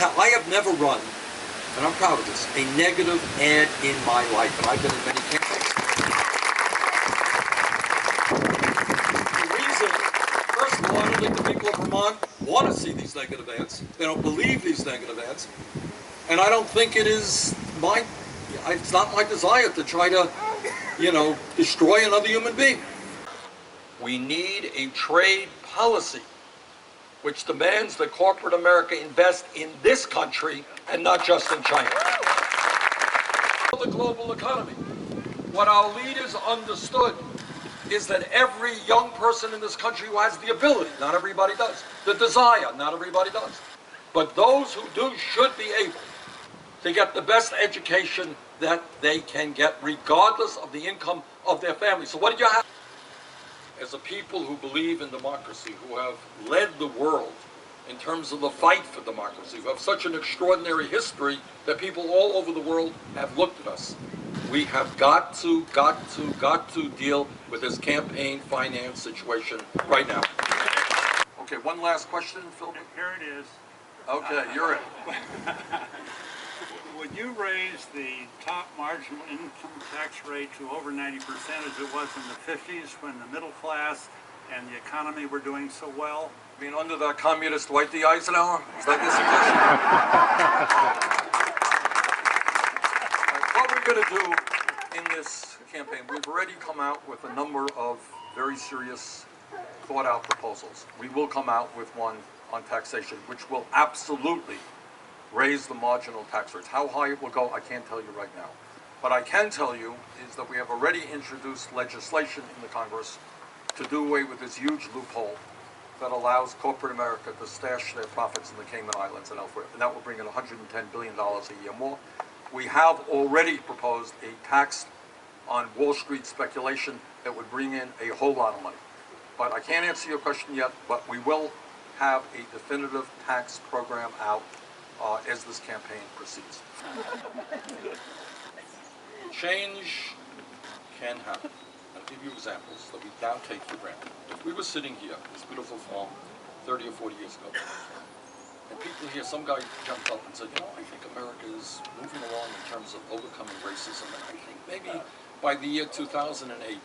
I have never run, and I'm proud of this, a negative ad in my life, and I've been in many campaigns. The reason, first of all, I don't think the people of Vermont want to see these negative ads. They don't believe these negative ads. And I don't think it's not my desire to try to, destroy another human being. We need a trade policy which demands that corporate America invest in this country and not just in China. The global economy. What our leaders understood is that every young person in this country who has the ability, not everybody does, the desire, not everybody does, but those who do should be able to get the best education that they can get regardless of the income of their family. So what did you have? As a people who believe in democracy, who have led the world in terms of the fight for democracy, who have such an extraordinary history that people all over the world have looked at us. We have got to deal with this campaign finance situation right now. Okay, one last question, Phil. Here it is. Okay, you're in. Would you raise the top marginal income tax rate to over 90% as it was in the 50s when the middle class and the economy were doing so well? I mean, under the communist Dwight D. Eisenhower? Is that the suggestion? What we're going to do in this campaign, we've already come out with a number of very serious, thought-out proposals. We will come out with one on taxation, which will absolutely raise the marginal tax rates. How high it will go, I can't tell you right now. What I can tell you is that we have already introduced legislation in the Congress to do away with this huge loophole that allows corporate America to stash their profits in the Cayman Islands and elsewhere. And that will bring in $110 billion a year more. We have already proposed a tax on Wall Street speculation that would bring in a whole lot of money. But I can't answer your question yet, but we will have a definitive tax program out as this campaign proceeds. Change can happen. I'll give you examples that we now take for granted. If we were sitting here, this beautiful farm, 30 or 40 years ago, and people here, some guy jumped up and said, I think America is moving along in terms of overcoming racism, and I think maybe by the year 2008,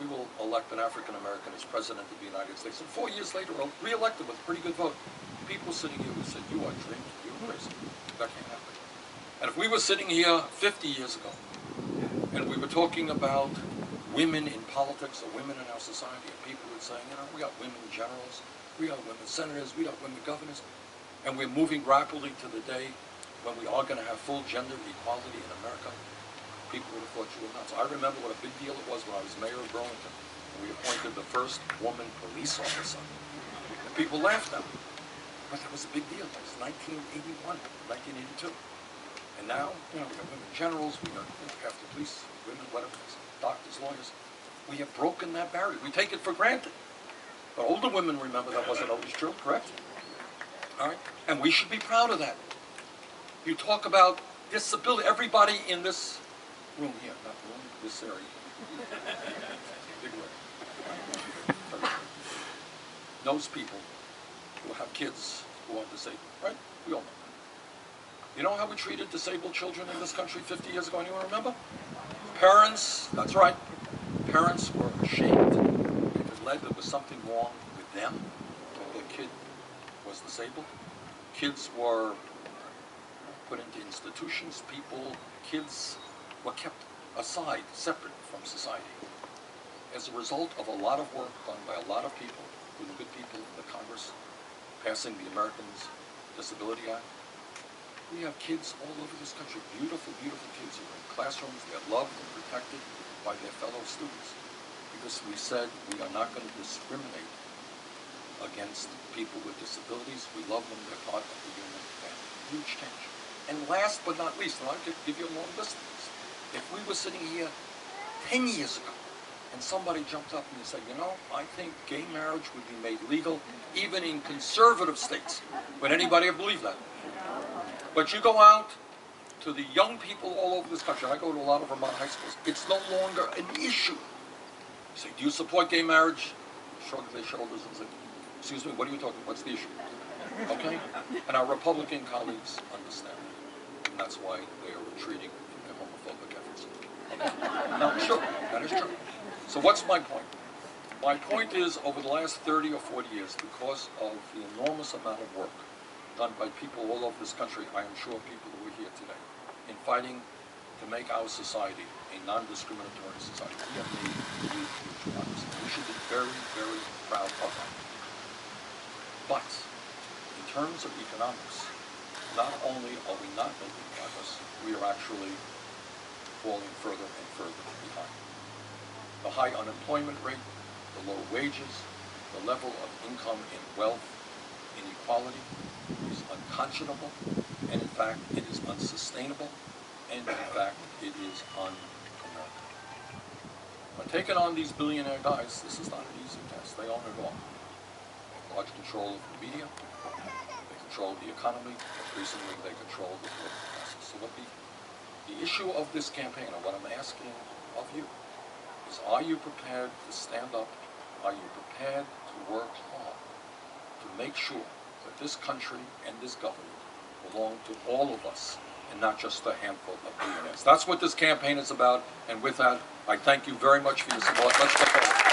we will elect an African American as president of the United States. And 4 years later, we'll re-elect him with a pretty good vote. People sitting here would say, you are dreaming, you're crazy. That can't happen. And if we were sitting here 50 years ago, and we were talking about women in politics or women in our society, and people would say, we got women generals, we got women senators, we got women governors, and we're moving rapidly to the day when we are going to have full gender equality in America, people would have thought you were nuts. I remember what a big deal it was when I was mayor of Burlington. We appointed the first woman police officer. And people laughed at me. But that was a big deal. That was 1981, 1982. And now, we got women generals, we got half the police, women, whatever, doctors, lawyers. We have broken that barrier. We take it for granted. But older women remember that wasn't always true, correct? All right? And we should be proud of that. You talk about disability. Everybody in this room here, not the room, this area. Big word. Knows people who have kids who are disabled, right? We all know that. You know how we treated disabled children in this country 50 years ago? Anyone remember? Parents, that's right, parents were ashamed if it led there was something wrong with them when their kid was disabled. Kids were put into institutions, kids were kept aside, separate from society. As a result of a lot of work done by a lot of people, with the good people in the Congress, passing the Americans Disability Act, we have kids all over this country, beautiful, beautiful kids who are in classrooms, they're loved and protected by their fellow students. Because we said we are not going to discriminate against people with disabilities. We love them, they're part of the human family. Huge change. And last but not least, and I'll give you a long list of this, if we were sitting here 10 years ago and somebody jumped up and said, I think gay marriage would be made legal even in conservative states, would anybody ever believe that? But you go out to the young people all over this country, I go to a lot of Vermont high schools, it's no longer an issue. You say, do you support gay marriage? Shrug their shoulders and say, excuse me, what are you talking about? What's the issue? okay? And our Republican colleagues understand that. And that's why they are retreating from their homophobic efforts. Okay? Now, sure, that is true. So what's my point? My point is, over the last 30 or 40 years, because of the enormous amount of work done by people all over this country, I am sure people who are here today, in fighting to make our society a non-discriminatory society, we have made huge progress. We should be very, very proud of that. But, in terms of economics, not only are we not making progress, we are actually falling further and further behind. The high unemployment rate, the low wages, the level of income and wealth inequality is unconscionable, and in fact it is unsustainable, and in fact it is un-American. By taking on these billionaire guys, this is not an easy task. They own it all. They have large control of the media, they control the economy, increasingly they control the political process. So what the issue of this campaign, and what I'm asking of you, is, are you prepared to stand up? Are you prepared to work hard to make sure that this country and this government belong to all of us and not just a handful of billionaires? That's what this campaign is about, and with that, I thank you very much for your support. Let's go forward.